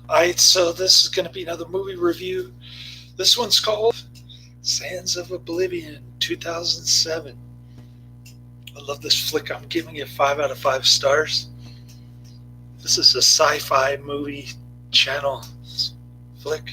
Alright, so this is going to be another movie review. This one's called Sands of Oblivion 2007. I love this flick. I'm giving it 5 out of 5 stars. This is a sci fi movie channel flick.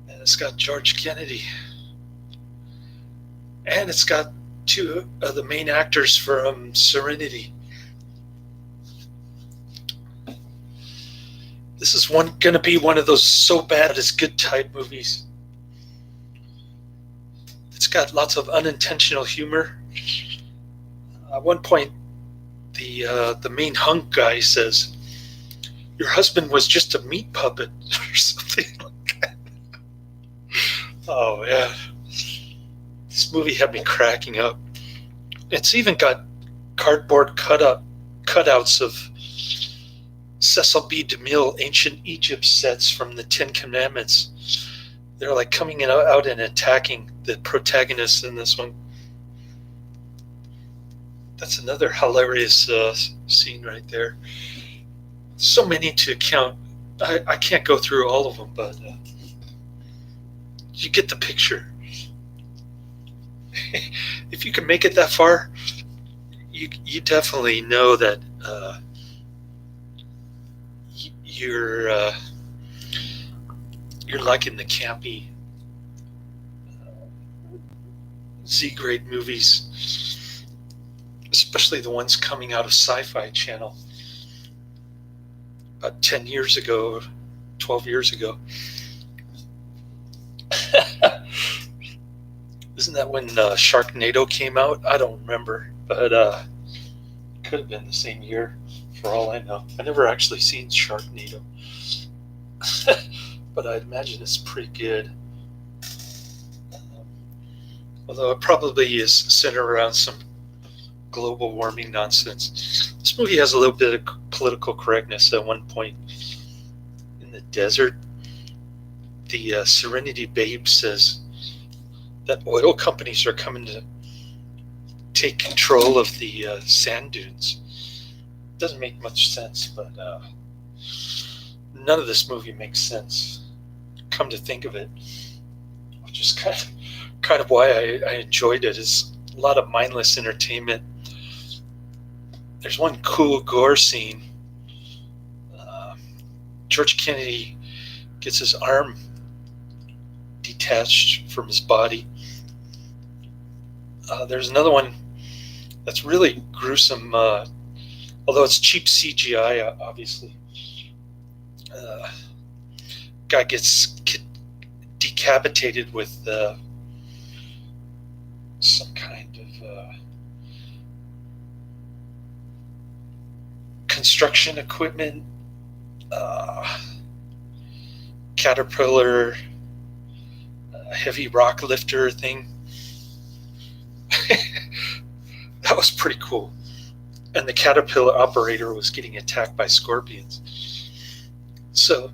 And it's got George Kennedy. And it's got two of the main actors from Serenity. This is going to be one of those so bad it's good type movies. It's got lots of unintentional humor. At one point, the main hunk guy says, "Your husband was just a meat puppet," or something like that. Oh yeah, this movie had me cracking up. It's even got cardboard cutouts of Cecil B. DeMille ancient Egypt sets from the Ten Commandments. They're like coming out and attacking the protagonists in this one. That's another hilarious scene right there. So many to count. I can't go through all of them, but you get the picture. If you can make it that far, you definitely know that you're liking the campy Z-grade movies, especially the ones coming out of Sci-Fi Channel about 10 years ago, 12 years ago. Isn't that when Sharknado came out? I don't remember, but could have been the same year for all I know. I never actually seen Sharknado, but I imagine it's pretty good. Although it probably is centered around some global warming nonsense. This movie has a little bit of political correctness. At one point in the desert, the Serenity Babe says that oil companies are coming to take control of the sand dunes. Doesn't make much sense, but none of this movie makes sense. Come to think of it, which is kind of why I enjoyed it. It's a lot of mindless entertainment. There's one cool gore scene. George Kennedy gets his arm detached from his body. There's another one that's really gruesome, although it's cheap CGI, obviously. Guy gets decapitated with some kind of construction equipment, caterpillar, heavy rock lifter thing. That was pretty cool. And the caterpillar operator was getting attacked by scorpions. So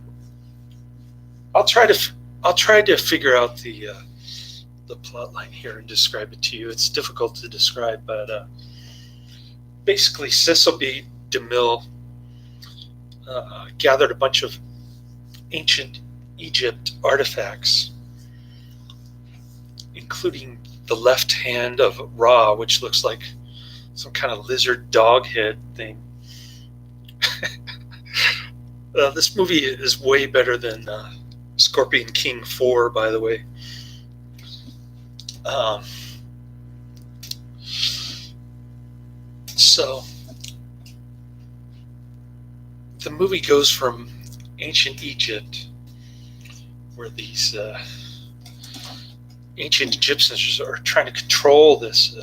I'll try to figure out the plot line here and describe it to you. It's difficult to describe, but basically Cecil B. DeMille gathered a bunch of ancient Egypt artifacts, including the left hand of Ra, which looks like some kind of lizard dog head thing. This movie is way better than Scorpion King 4, by the way. So the movie goes from ancient Egypt, where these ancient Egyptians are trying to control this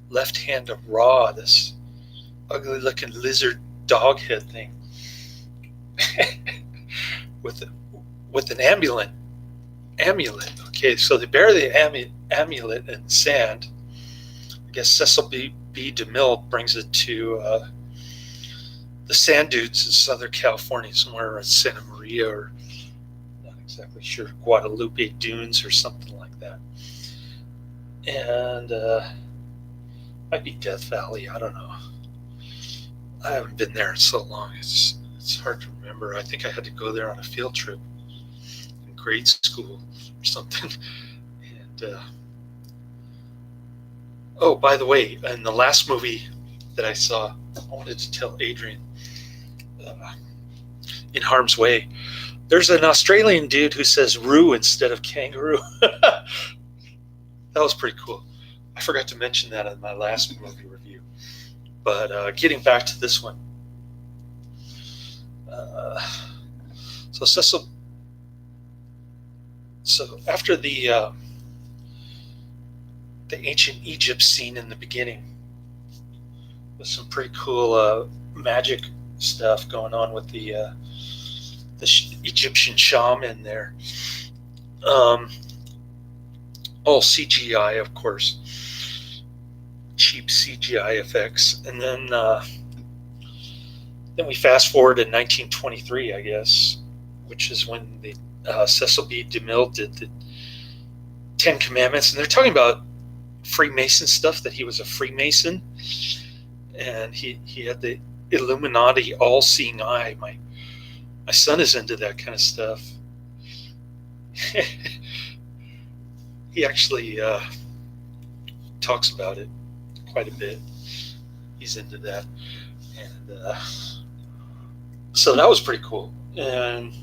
left hand of Ra, this ugly looking lizard dog head thing, with an amulet. Okay, so they bury the amulet in sand. I guess Cecil B. DeMille brings it to the sand dunes in Southern California, somewhere in Santa Maria, or not exactly sure, Guadalupe Dunes or something like that. And might be Death Valley, I don't know. I haven't been there in so long. It's It's hard to remember. I think I had to go there on a field trip in grade school or something. And oh, by the way, in the last movie that I saw, I wanted to tell Adrian, In Harm's Way, there's an Australian dude who says "roo" instead of kangaroo. That was pretty cool. I forgot to mention that in my last movie review. But getting back to this one, so Cecil. So after the ancient Egypt scene in the beginning, with some pretty cool magic stuff going on with the Egyptian shaman there. All CGI, of course, cheap CGI effects, and then we fast forward to 1923, I guess, which is when the Cecil B. DeMille did the Ten Commandments, and they're talking about Freemason stuff, that he was a Freemason, and he had the Illuminati all-seeing eye. My son is into that kind of stuff. He actually talks about it quite a bit. He's into that, and so that was pretty cool. And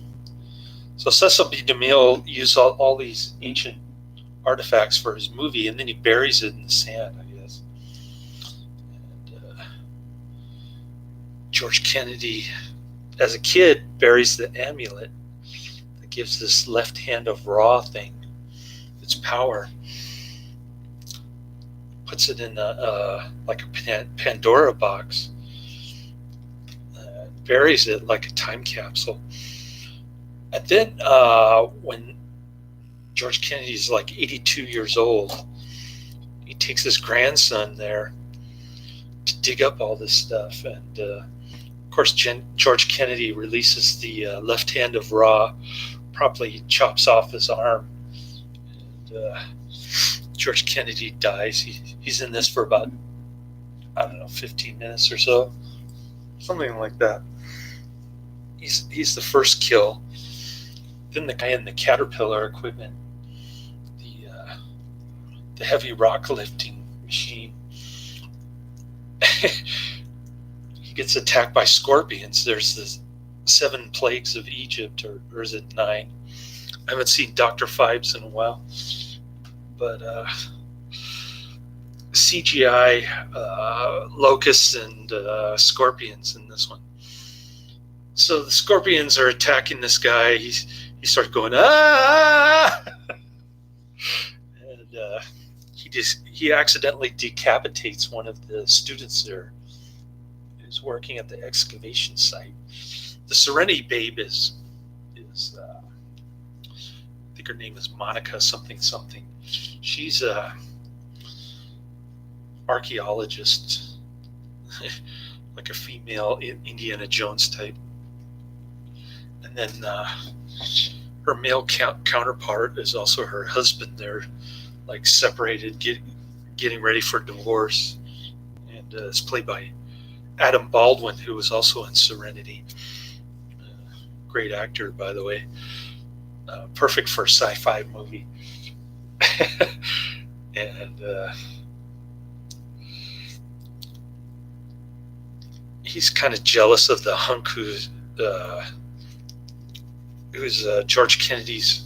so Cecil B. DeMille used all these ancient artifacts for his movie, and then he buries it in the sand, I guess. And George Kennedy, as a kid, buries the amulet that gives this left hand of Ra thing its power, puts it in like a Pandora box, buries it like a time capsule. And then when George Kennedy's like 82 years old, he takes his grandson there to dig up all this stuff. And of course, George Kennedy releases the left hand of Ra, promptly chops off his arm. And George Kennedy dies. He's in this for about, I don't know, 15 minutes or so, something like that. He's the first kill. Then the guy in the Caterpillar equipment, the heavy rock lifting machine, he gets attacked by scorpions. There's the 7 plagues of Egypt, or is it 9? I haven't seen Dr. Phibes in a while, but CGI locusts and scorpions in this one. So the scorpions are attacking this guy. He starts going, ah! And he accidentally decapitates one of the students there who's working at the excavation site. The Serenity Babe is I think her name is Monica something. She's a archaeologist, like a female Indiana Jones type. And then her male counterpart is also her husband. They're like separated, getting ready for divorce. And it's played by Adam Baldwin, who was also in Serenity. Great actor, by the way. Perfect for a sci-fi movie. And he's kind of jealous of the hunk who's George Kennedy's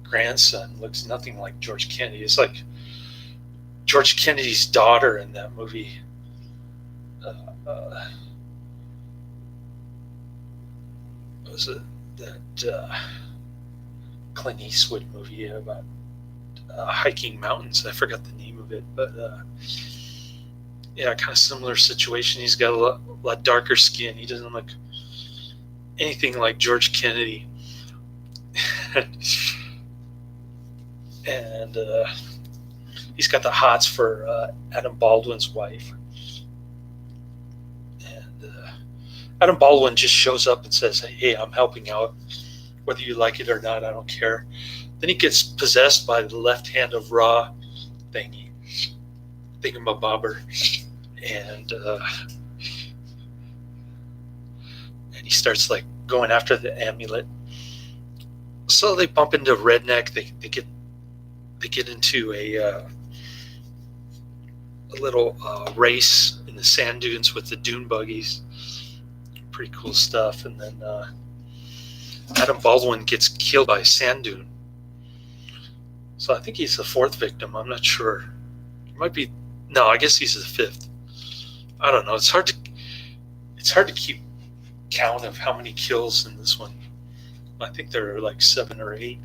grandson. Looks nothing like George Kennedy. It's like George Kennedy's daughter in that movie. What was it, that Clint Eastwood movie about hiking mountains? I forgot the name of it, but yeah, kind of similar situation. He's got a lot darker skin. He doesn't look anything like George Kennedy. And he's got the hots for Adam Baldwin's wife. And Adam Baldwin just shows up and says, hey, I'm helping out. Whether you like it or not, I don't care. Then he gets possessed by the left hand of Ra thingamabobber. and he starts like going after the amulet. So they bump into Redneck. They get into a little race in the sand dunes with the dune buggies. Pretty cool stuff. And then Adam Baldwin gets killed by a sand dune. So I think he's the fourth victim. I'm not sure. It might be. No, I guess he's the fifth. I don't know. It's hard to keep count of how many kills in this one. I think there are like 7 or 8,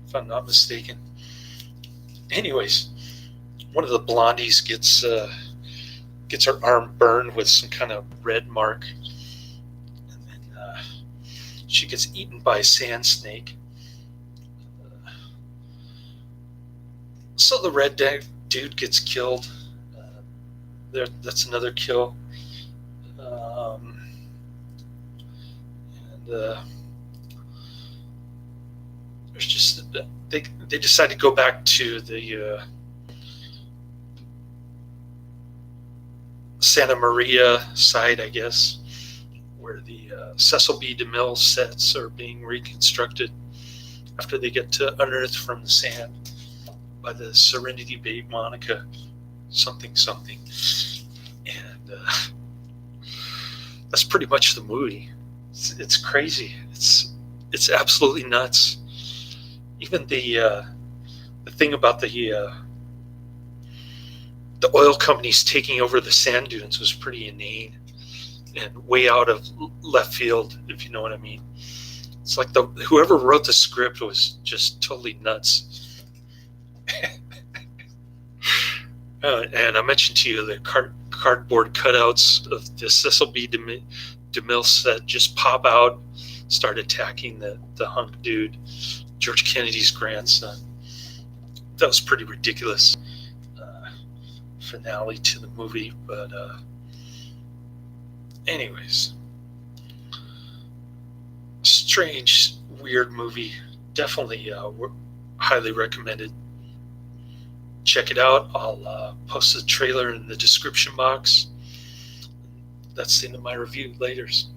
if I'm not mistaken. Anyways, one of the blondies gets her arm burned with some kind of red mark, and then she gets eaten by a sand snake. So the red dude gets killed. That's another kill. There's just they decide to go back to the Santa Maria site, I guess, where the Cecil B. DeMille sets are being reconstructed after they get unearthed from the sand by the Serenity Babe Monica something, and that's pretty much the movie. It's crazy. It's absolutely nuts. Even the thing about the oil companies taking over the sand dunes was pretty inane and way out of left field, if you know what I mean. It's like whoever wrote the script was just totally nuts. And I mentioned to you the cardboard cutouts of the Cecil B. DeMille set just pop out, start attacking the hunk dude, George Kennedy's grandson. That was pretty ridiculous finale to the movie, but anyways, strange, weird movie. Definitely highly recommended. Check it out. I'll post the trailer in the description box. That's the end of my review. Laters.